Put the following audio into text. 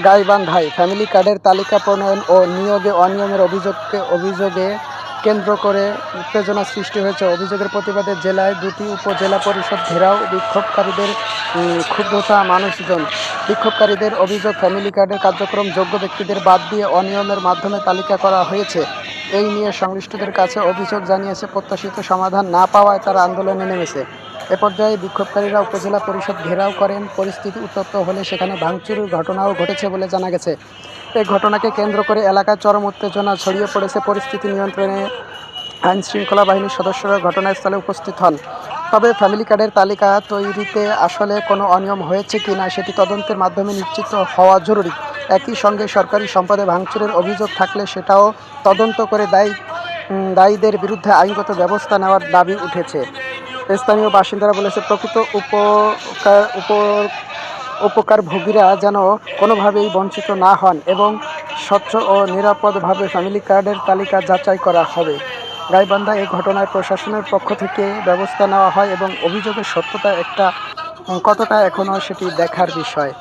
গাইবান্ধায় family কার্ডের তালিকা প্রণয়ন ও নিয়োগে অনিয়মের অভিযোগে কেন্দ্র করে উত্তেজনা সৃষ্টি হয়েছে। অভিযোগের প্রতিবাদে জেলায় 2টি উপজেলা পরিষদ ঘেরাও, বিক্ষোভকারীদের ক্ষুব্ধতা মানুষজন। বিক্ষোভকারীদের অভিযোগ, ফ্যামিলি কার্ডের কার্যক্রম যোগ্য ব্যক্তিদের বাদ দিয়ে অনিয়মের মাধ্যমে তালিকা করা হয়েছে। এই নিয়ে সংশ্লিষ্টদের কাছে অভিযোগ জানিয়েছে, প্রত্যাশিত সমাধান না পাওয়ায় তারা আন্দোলনে নেমেছে। এ পর্যায়ে বিক্ষোভকারীরা উপজেলা পরিষদ ঘেরাও করেন। পরিস্থিতি উত্তপ্ত হলে সেখানে ভাঙচুরের ঘটনাও ঘটেছে বলে জানা গেছে। এই ঘটনাকে কেন্দ্র করে এলাকায় চরম উত্তেজনা ছড়িয়ে পড়েছে। পরিস্থিতি নিয়ন্ত্রণে আইনশৃঙ্খলা বাহিনীর সদস্যরা ঘটনাস্থলে উপস্থিত হন। তবে ফ্যামিলি কার্ডের তালিকা তৈরিতে আসলে কোনো অনিয়ম হয়েছে কিনা সেটি তদন্তের মাধ্যমে নিশ্চিত হওয়া জরুরি। একই সঙ্গে সরকারি সম্পদে ভাঙচুরের অভিযোগ থাকলে সেটাও তদন্ত করে দায়ীদের বিরুদ্ধে আইনগত ব্যবস্থা নেওয়ার দাবি উঠেছে। স্থানীয় বাসিন্দারা বলেছে, প্রকৃত উপকারভোগীরা যেন কোনোভাবেই বঞ্চিত না হন এবং স্বচ্ছ ও নিরাপদভাবে ফ্যামিলি কার্ডের তালিকা যাচাই করা হবে। গাইবান্ধা এই ঘটনায় প্রশাসনের পক্ষ থেকে ব্যবস্থা নেওয়া হয় এবং অভিযোগের সত্যতা কতটা এখনও সেটি দেখার বিষয়।